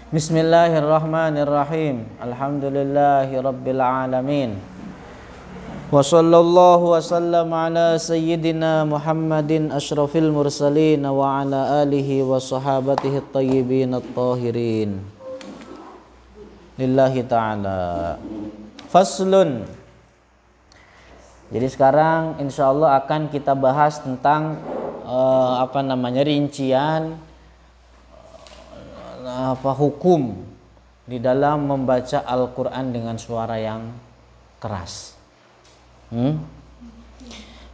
Bismillahirrahmanirrahim. Alhamdulillahirabbil alamin. Wa sallallahu wa sallam ala sayyidina Muhammadin asyrafil mursalin wa ala alihi wa sahabatihi at-tayyibin at-tahirin. Lillahi ta'ala. Faslun. Jadi sekarang insyaallah akan kita bahas tentang rincian hukum di dalam membaca Al-Quran dengan suara yang keras.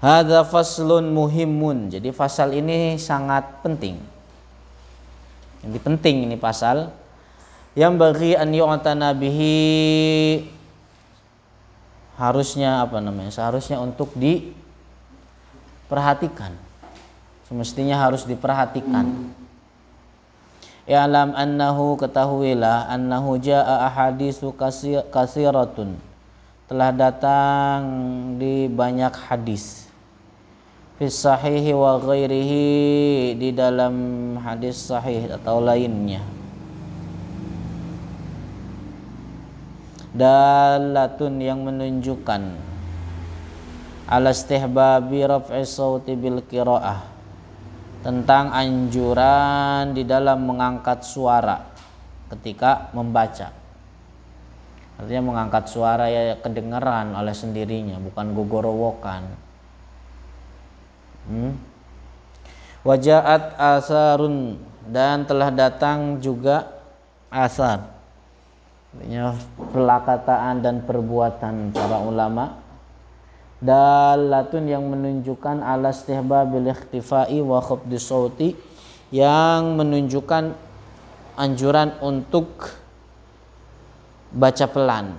Hadza faslun muhimun. Jadi pasal ini sangat penting. Ini penting ini pasal. Yang bagi an yu'tana bihi, seharusnya untuk diperhatikan. Semestinya harus diperhatikan. I'lam annahu, ketahuilah, annahu jaa ahaditsu katsiratun, telah datang di banyak hadis, fi sahihi wa ghairihi, di dalam hadis sahih atau lainnya, dalatun yang menunjukkan ala istihbabi raf'i sauti bil qiraah, tentang anjuran di dalam mengangkat suara ketika membaca. Artinya mengangkat suara ya kedengaran oleh sendirinya, bukan gogorowokan. Wajaat asarun, dan telah datang juga asar, artinya perkataan dan perbuatan para ulama, dalatun yang menunjukkan ala istihbabil ikhtifai wa khafdi sauti, yang menunjukkan anjuran untuk baca pelan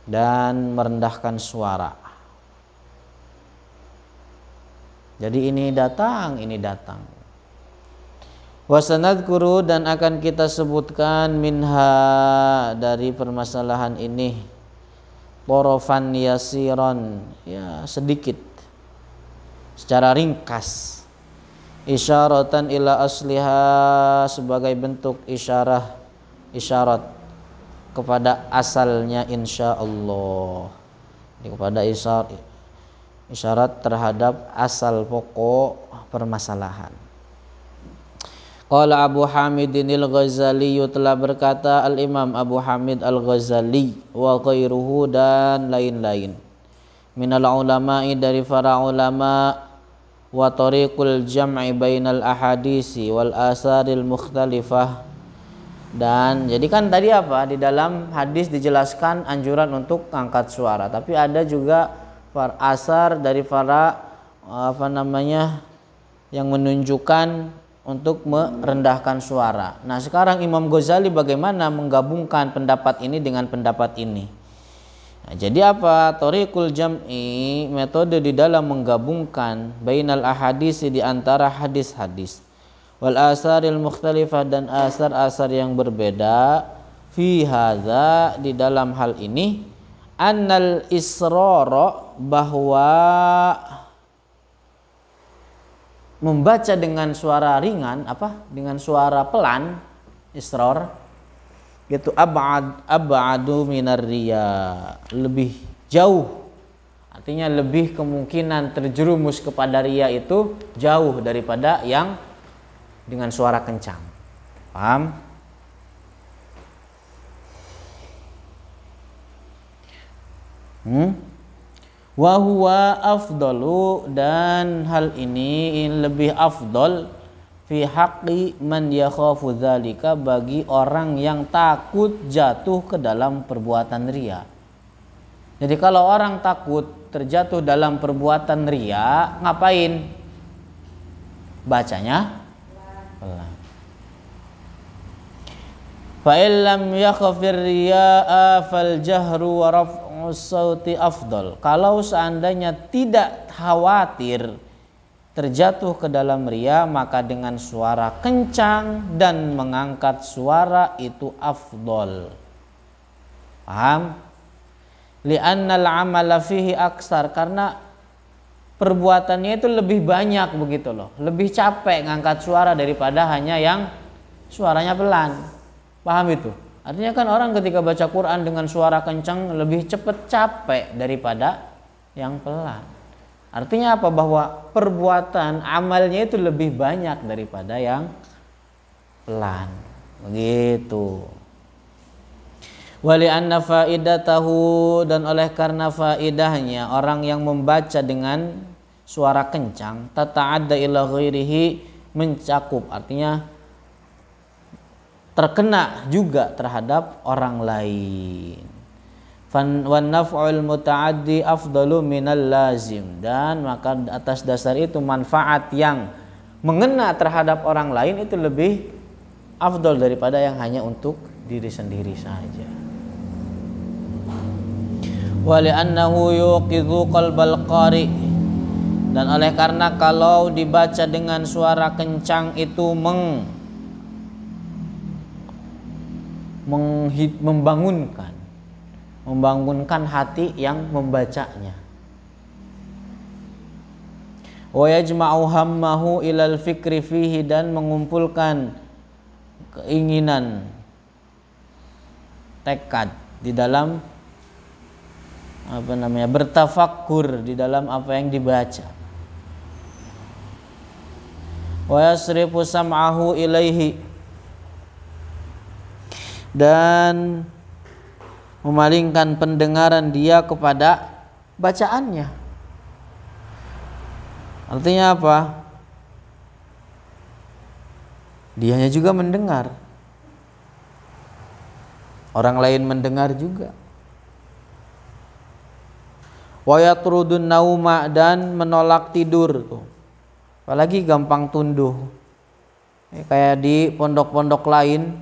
dan merendahkan suara. Jadi ini datang. Wasanadkuru, dan akan kita sebutkan minha, dari permasalahan ini, porofan yasiron, ya sedikit, secara ringkas, isyaratan ila asliha, sebagai bentuk isyarat kepada asalnya insyaallah. Jadi kepada isyarat terhadap asal pokok permasalahan. Qala Abu Hamidin al-Ghazali, telah berkata Al-Imam Abu Hamid al-Ghazali, wa ghairuhu, dan lain-lain, minal ulama'i, dari para ulama, wa tariqul jam'i bainal ahadisi wal asaril mukhtalifah. Dan jadi kan tadi di dalam hadis dijelaskan anjuran untuk angkat suara, tapi ada juga asar dari para yang menunjukkan untuk merendahkan suara. Nah, sekarang Imam Ghazali bagaimana menggabungkan pendapat ini dengan pendapat ini. Nah, jadi Thariqul jam'i, metode di dalam menggabungkan bainal ahadis, di antara hadis-hadis, wal asaril mukhtalifah, dan asar-asar yang berbeda, fi hadza, di dalam hal ini, annal israra, bahwa membaca dengan suara ringan, dengan suara pelan, israr, gitu, ab'adu minar riya, lebih jauh, artinya lebih kemungkinan terjerumus kepada riya itu jauh daripada yang dengan suara kencang. Paham? Wa huwa afdalu, dan hal ini lebih afdal, fi haqqi man yakhafu dzalika, bagi orang yang takut jatuh ke dalam perbuatan riya. Jadi kalau orang takut terjatuh dalam perbuatan riya, ngapain? Bacanya pelan. Fa illam yakhafir riya'a fal jahru wa raf'u sauti afdal. Kalau seandainya tidak khawatir terjatuh ke dalam riya, maka dengan suara kencang dan mengangkat suara itu afdal. Paham? Li'annal amala fihi aksar, karena perbuatannya itu lebih banyak begitu loh, lebih capek ngangkat suara daripada hanya yang suaranya pelan. Paham itu? Artinya kan orang ketika baca Quran dengan suara kencang lebih cepat capek daripada yang pelan. Artinya apa? Bahwa perbuatan amalnya itu lebih banyak daripada yang pelan. Begitu. Wali anna faidatahu, dan oleh karena faidahnya orang yang membaca dengan suara kencang, tata'adda ila ghairihi, mencakup, artinya terkena juga terhadap orang lain. Wan naf'ul muta'addi afdalu minal lazim, dan maka atas dasar itu manfaat yang mengena terhadap orang lain itu lebih afdal daripada yang hanya untuk diri sendiri saja. Wali annahu yuqidhu qalbal qari, dan oleh karena kalau dibaca dengan suara kencang itu membangunkan hati yang membacanya. Wa yajma'u hammahu ilal fikri fihi, dan mengumpulkan keinginan, tekad di dalam bertafakkur di dalam apa yang dibaca. Wa yasrifu sam'ahu ilaihi, dan memalingkan pendengaran dia kepada bacaannya. Artinya apa? Dianya juga mendengar, orang lain mendengar juga. Wa yatrudun nauma, dan menolak tidur tuh. Apalagi gampang tunduh. Kayak di pondok-pondok lain.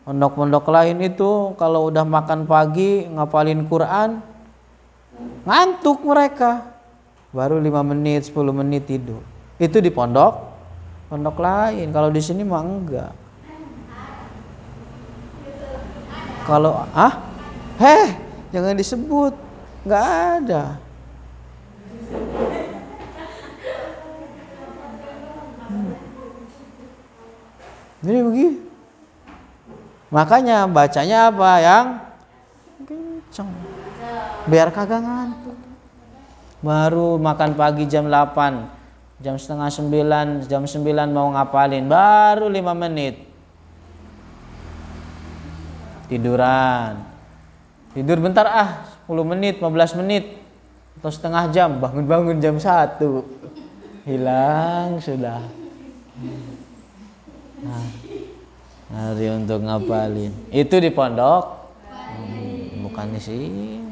Pondok-pondok lain itu kalau udah makan pagi ngapalin Quran, ngantuk mereka. Baru 5 menit, 10 menit tidur. Itu di pondok lain. Kalau di sini mah enggak. Kalau jangan disebut. Enggak ada. Jadi begitu. Makanya bacanya apa? Yang kenceng. Biar kagak ngantuk. Baru makan pagi jam 8, jam setengah 9, jam 9 mau ngapalin, baru 5 menit. Tiduran. Tidur bentar 10 menit, 15 menit, atau setengah jam, bangun-bangun jam 1. Hilang sudah. Nah, hari untuk ngapalin. Itu di pondok. Bukan di sini.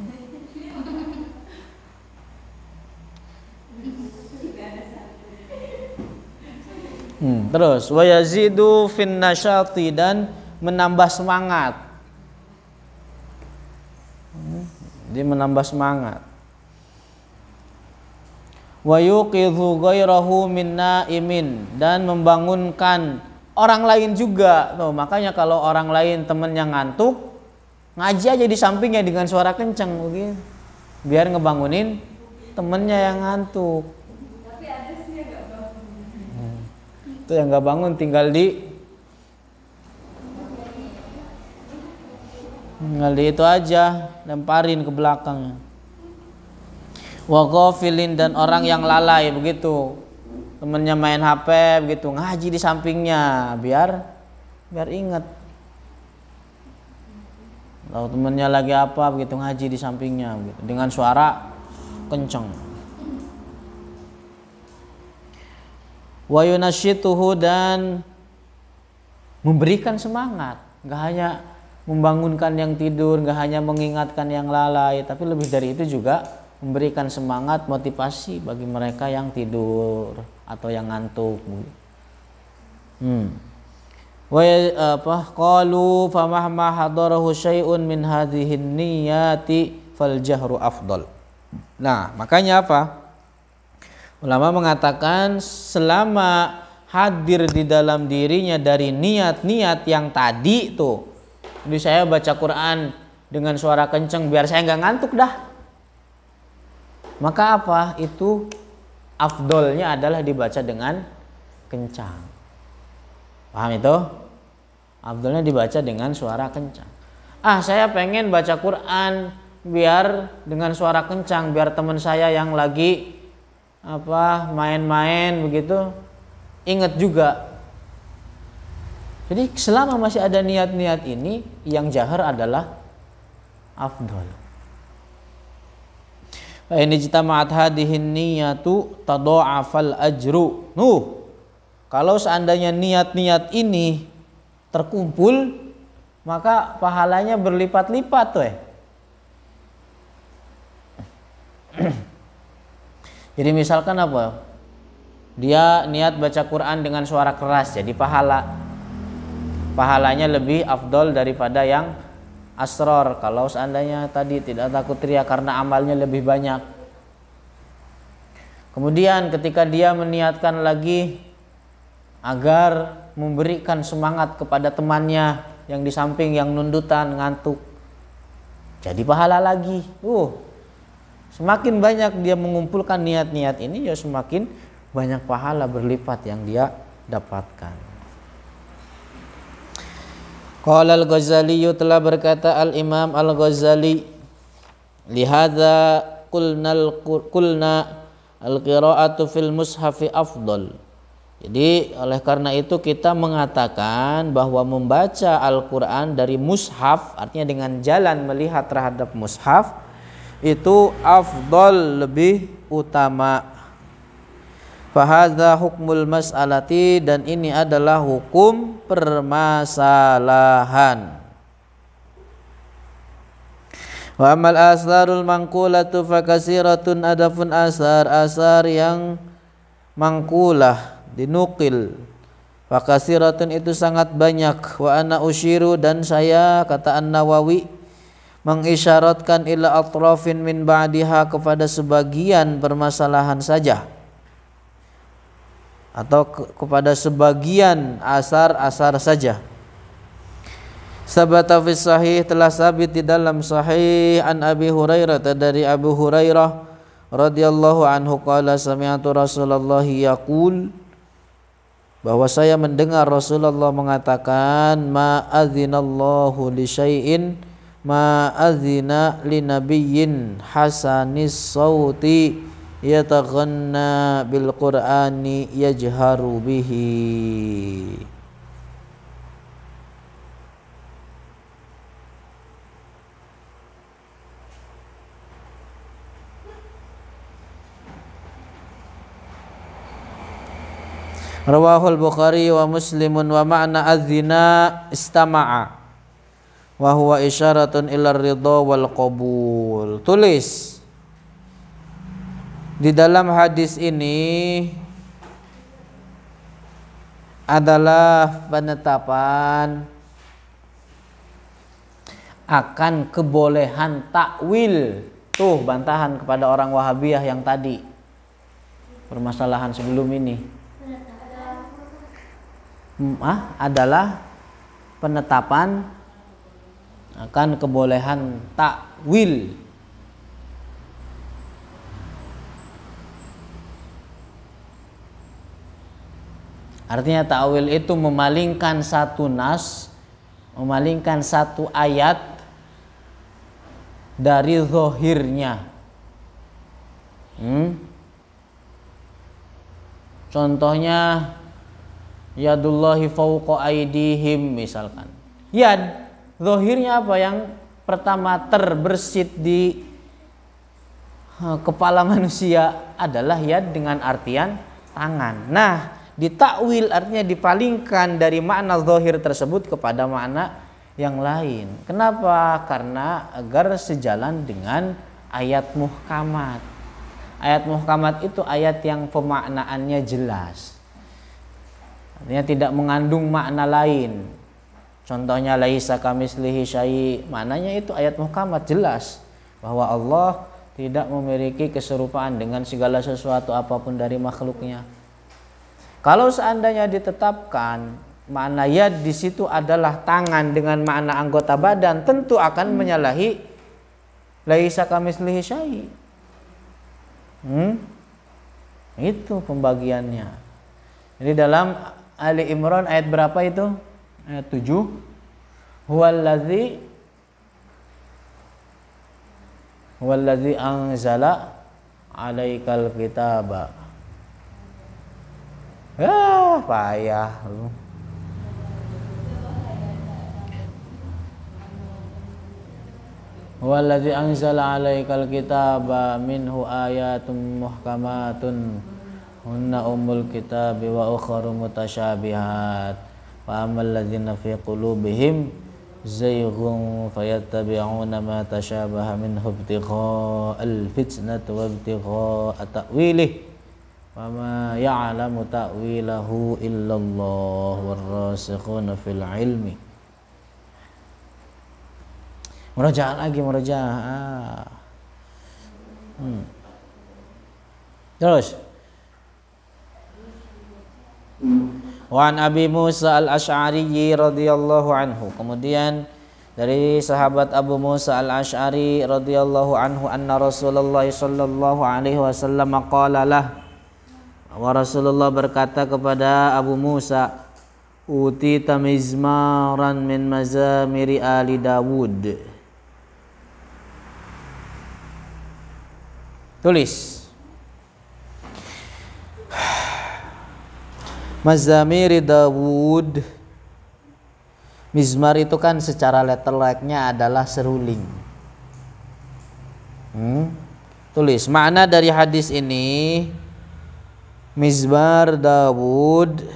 Terus wa yazidu fin nasyati, dan menambah semangat. Dia menambah semangat. Wa yuqidhu ghairahu min naimin, dan membangunkan orang lain juga. Tuh, makanya kalau orang lain temennya ngantuk, ngaji aja di sampingnya dengan suara kencang begitu. Biar ngebangunin temennya yang ngantuk. Tapi ada sih yang enggak bangun. Itu yang enggak bangun tinggal di itu aja, lemparin ke belakang. Wa ghafilin, dan orang yang lalai begitu. Temennya main HP begitu, ngaji di sampingnya biar ingat. Kalau temennya lagi apa begitu, ngaji di sampingnya begitu, dengan suara kencang. Wa yunasyituhu, dan memberikan semangat, enggak hanya membangunkan yang tidur, enggak hanya mengingatkan yang lalai, tapi lebih dari itu juga memberikan semangat, motivasi bagi mereka yang tidur atau yang ngantuk. Qalu famahma hadarahu syai'un min hadhihin niyati fal jahru afdal. Nah, makanya apa? Ulama mengatakan selama hadir di dalam dirinya dari niat-niat yang tadi tuh. Jadi saya baca Quran dengan suara kenceng biar saya nggak ngantuk dah. Maka apa? Itu afdolnya adalah dibaca dengan kencang. Paham itu? Afdolnya dibaca dengan suara kencang. Saya pengen baca Quran biar dengan suara kencang, biar teman saya yang lagi main-main begitu ingat juga. Jadi selama masih ada niat-niat ini, yang jahar adalah afdol. Fa in ijtama'at hadhihi niyatu tadha'afal ajru. Kalau seandainya niat-niat ini terkumpul, maka pahalanya berlipat-lipat tuh. Jadi misalkan apa? Dia niat baca Quran dengan suara keras, jadi pahalanya lebih afdol daripada yang asror. Kalau seandainya tadi tidak takut riya karena amalnya lebih banyak. Kemudian ketika dia meniatkan lagi agar memberikan semangat kepada temannya yang di samping yang nundutan ngantuk, jadi pahala lagi. Semakin banyak dia mengumpulkan niat-niat ini, ya semakin banyak pahala berlipat yang dia dapatkan. Qala al-Ghazali, telah berkata al-Imam al-Ghazali, lihadza qulna al-qira'atu fil mushafi afdal. Jadi oleh karena itu kita mengatakan bahwa membaca Al-Quran dari mushaf, artinya dengan jalan melihat terhadap mushaf, itu afdal, lebih utama. Fahadza hukmul mas'alati, dan ini adalah hukum permasalahan. Wa amal asarul mangkulatu fakasiratun, adapun asar yang mangkulah dinukil, fakasiratun itu sangat banyak. Wa ana usyiru, dan saya, kata An-Nawawi, mengisyaratkan ila atrafin min ba'diha, kepada sebagian permasalahan saja, atau kepada sebagian asar-asar saja. Sabata fi sahih, telah sabit di dalam sahih, an Abi Hurairah, dari Abu Hurairah radhiyallahu anhu, qala sami'tu Rasulullah yaqul, bahwa saya mendengar Rasulullah mengatakan, ma adzinallahu li syai'in ma adzina li nabiyyin hasanis sauti yataghanna bil qur'ani yajharu bihi. Rawahul Bukhari wa Muslimun, wa ma'na adzina istama'a wa huwa isyaratun ila ridha wal qabul. Tulis di dalam hadis ini adalah penetapan akan kebolehan takwil. Tuh bantahan kepada orang Wahabiyah yang tadi, permasalahan sebelum ini. Adalah penetapan akan kebolehan takwil. Artinya takwil itu memalingkan satu nas, memalingkan satu ayat dari zahirnya. Contohnya yadullahi fawqa aydihim, misalkan. Yad, zahirnya apa? Yang pertama terbersit di kepala manusia adalah yad dengan artian tangan. Nah, ditakwil artinya dipalingkan dari makna zahir tersebut kepada makna yang lain. Kenapa? Karena agar sejalan dengan ayat muhkamat. Ayat muhkamat itu ayat yang pemaknaannya jelas, artinya tidak mengandung makna lain. Contohnya laisa kamitslihi syai', maknanya itu ayat muhkamat jelas bahwa Allah tidak memiliki keserupaan dengan segala sesuatu apapun dari makhluknya. Kalau seandainya ditetapkan makna yad di situ adalah tangan dengan makna anggota badan, tentu akan menyalahi laisa kamitslihi syai'. Itu pembagiannya. Jadi dalam Ali Imran ayat berapa itu? Ayat 7. Huwallazi anzala alaikal kitaba. Payah lu. Huwallazi anzala alaikal kitaba minhu ayatun muhkamatun hunna ummul kitabi wa ukharu mutasyabihat fa ammal ladzina fi qulubihim zayghun fayattabi'una ma tasyabaha minhu ibtigha'al fitnati wa ibtigha'a ta'wilih wa ma ya'lamu ta'wilahu illallah warrasikhuna fil ilmi. Murajaah lagi, murajaah. Terus Wa an Abi Musa al-Asy'ari radhiyallahu anhu. Kemudian dari sahabat Abu Musa al-Asy'ari radhiyallahu anhu anna Rasulullah sallallahu alaihi wasallam qala lah. Wa Rasulullah berkata kepada Abu Musa, utita mizmaran min mazamiri ali Dawud. Tulis Mazamiri Dawud. Mizmar itu kan secara letter like-nya adalah seruling. Tulis makna dari hadis ini. Mizmar Dawud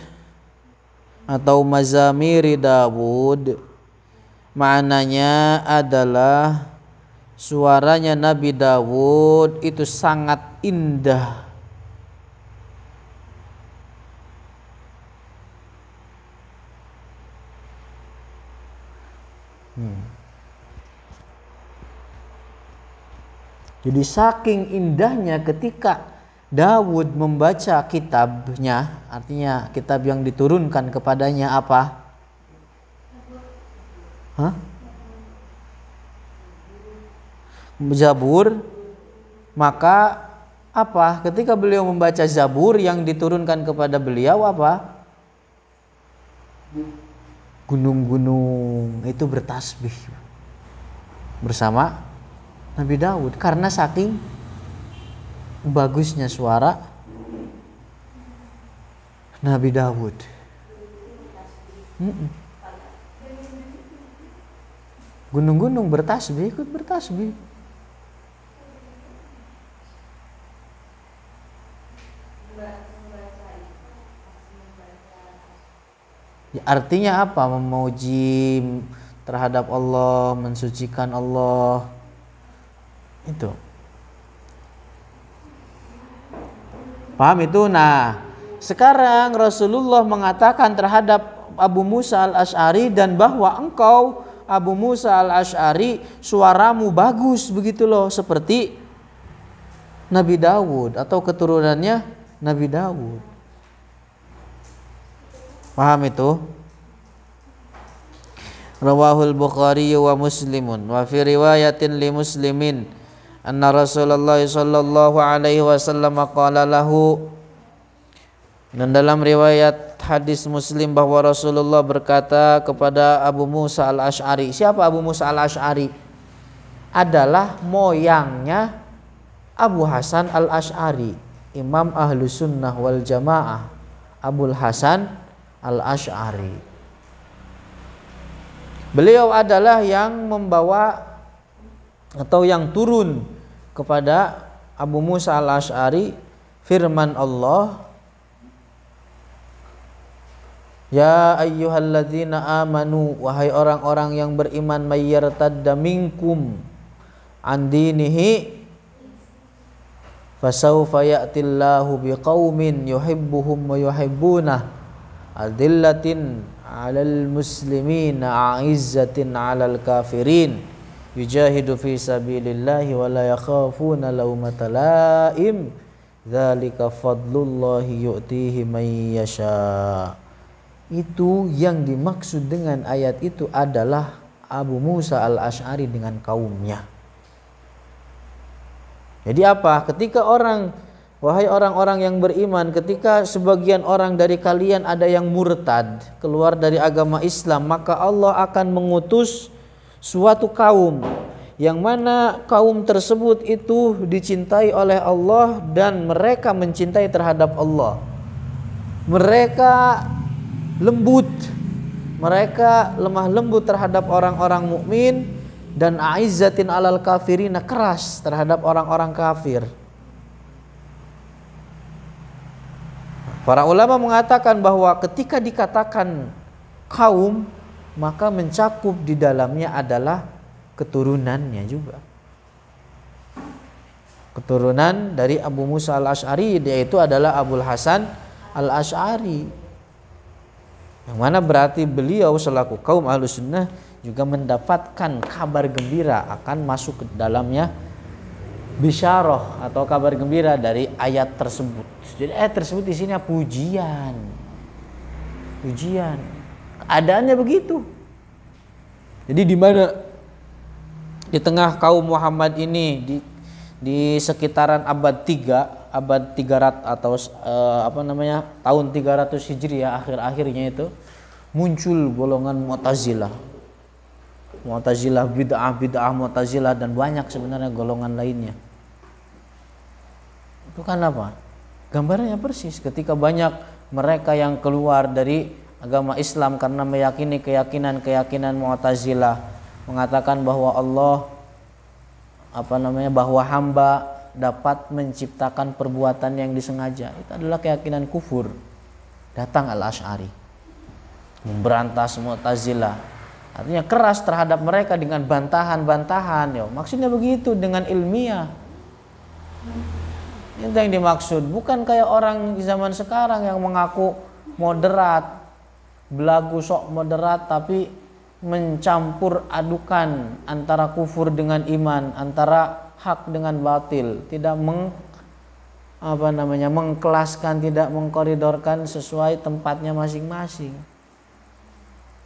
atau Mazamiri Dawud maknanya adalah suaranya Nabi Dawud itu sangat indah. Jadi saking indahnya ketika Dawud membaca kitabnya, artinya kitab yang diturunkan kepadanya apa? Zabur. Maka apa? Ketika beliau membaca Zabur yang diturunkan kepada beliau apa? Gunung-gunung itu bertasbih bersama Nabi Daud karena saking bagusnya suara Nabi Daud. Gunung-gunung bertasbih, ikut bertasbih. Ya, artinya apa? Memuji terhadap Allah, mensucikan Allah. Itu. Paham itu? Nah, sekarang Rasulullah mengatakan terhadap Abu Musa al-Asy'ari dan bahwa engkau Abu Musa al-Asy'ari suaramu bagus begitu loh, seperti Nabi Dawud atau keturunannya Nabi Dawud. Paham itu? Rawahul Bukhari wa Muslimun wa fi riwayatin li Muslimin anna Rasulullah sallallahu alaihi wasallam qala lahu. Dan dalam riwayat hadis Muslim bahwa Rasulullah berkata kepada Abu Musa al-Asy'ari. Siapa Abu Musa al-Asy'ari? Adalah moyangnya Abu Hasan al-Asy'ari, Imam Ahlus Sunnah wal Jamaah, Abul Hasan al-Asy'ari. Beliau adalah yang membawa atau yang turun kepada Abu Musa al-Asy'ari firman Allah, ya ayyuhalladzina amanu, wahai orang-orang yang beriman, mayyartadda minkum an dinihi fasawfa ya'tillahu biqaumin yuhibbuhum wa yuhibbunah adillatin 'alal muslimin a'izzatin 'alal kafirin yujahidu fi sabilillahi wa la yakhafuna lawmata la'im dzalika fadlullahi yu'tihi man yasha. Itu yang dimaksud dengan ayat itu adalah Abu Musa al-Asy'ari dengan kaumnya. Jadi apa? Ketika wahai orang-orang yang beriman, ketika sebagian orang dari kalian ada yang murtad, keluar dari agama Islam, maka Allah akan mengutus suatu kaum yang mana kaum tersebut itu dicintai oleh Allah dan mereka mencintai terhadap Allah. Mereka lembut, mereka lemah lembut terhadap orang-orang mukmin, dan aizzatin alal kafirina, keras terhadap orang-orang kafir. Para ulama mengatakan bahwa ketika dikatakan kaum, maka mencakup di dalamnya adalah keturunannya juga. Keturunan dari Abu Musa al-Asy'ari, yaitu adalah Abul Hasan al-Asy'ari. Yang mana berarti beliau selaku kaum Ahlus Sunnah juga mendapatkan kabar gembira akan masuk ke dalamnya bisyarah atau kabar gembira dari ayat tersebut. Jadi ayat tersebut isinya pujian. Pujian. Keadaannya begitu. Jadi di mana di tengah kaum Muhammad ini di sekitaran abad 3, abad 300 atau tahun 300 Hijriah akhir-akhirnya itu muncul golongan Mu'tazilah. Mu'tazilah bid'ah Mu'tazilah dan banyak sebenarnya golongan lainnya. Itu kan apa? Gambarnya persis ketika banyak mereka yang keluar dari agama Islam karena meyakini keyakinan Mu'tazilah, mengatakan bahwa Allah bahwa hamba dapat menciptakan perbuatan yang disengaja. Itu adalah keyakinan kufur. Datang Al-Asy'ari memberantas Mu'tazilah. Artinya keras terhadap mereka dengan bantahan-bantahan. Maksudnya begitu, dengan ilmiah. Itu yang dimaksud. Bukan kayak orang di zaman sekarang yang mengaku moderat, belagu sok moderat, tapi mencampur adukan antara kufur dengan iman, antara hak dengan batil, tidak mengkelaskan, tidak mengkoridorkan sesuai tempatnya masing-masing.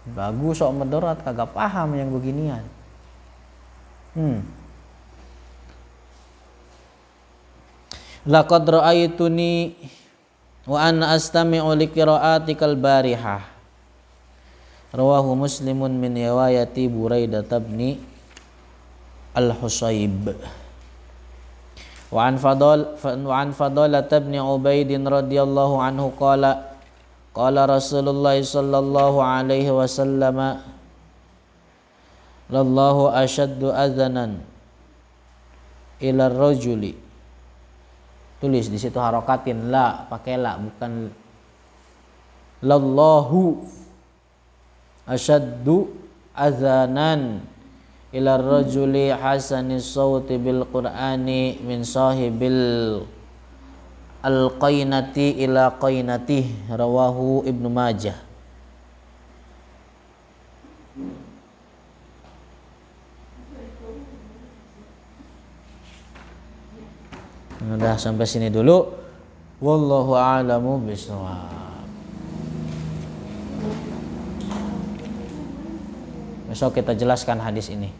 Bagus sok moderat, kagak paham yang beginian. Laqad ra'aituni wa ana astami'u li qira'atikal barihah. Rawahu Muslimun min riwayati Buraidah bin Al-Husayb. Wa an Fadalah bin Ubaid radhiyallahu anhu qala Rasulullah sallallahu alaihi wasallam lallahu ashaddu adzanan ila rajuli. Tulis di situ harokatin, la, pakai la, bukan lallahu asyaddu adzanan ila rajuli hasanis sauti bil qur'ani min sahibil al-qainati ila qainati. Rawahu Ibnu Majah. Udah sampai sini dulu. Wallahu a'lamu bishawab. Besok kita jelaskan hadis ini.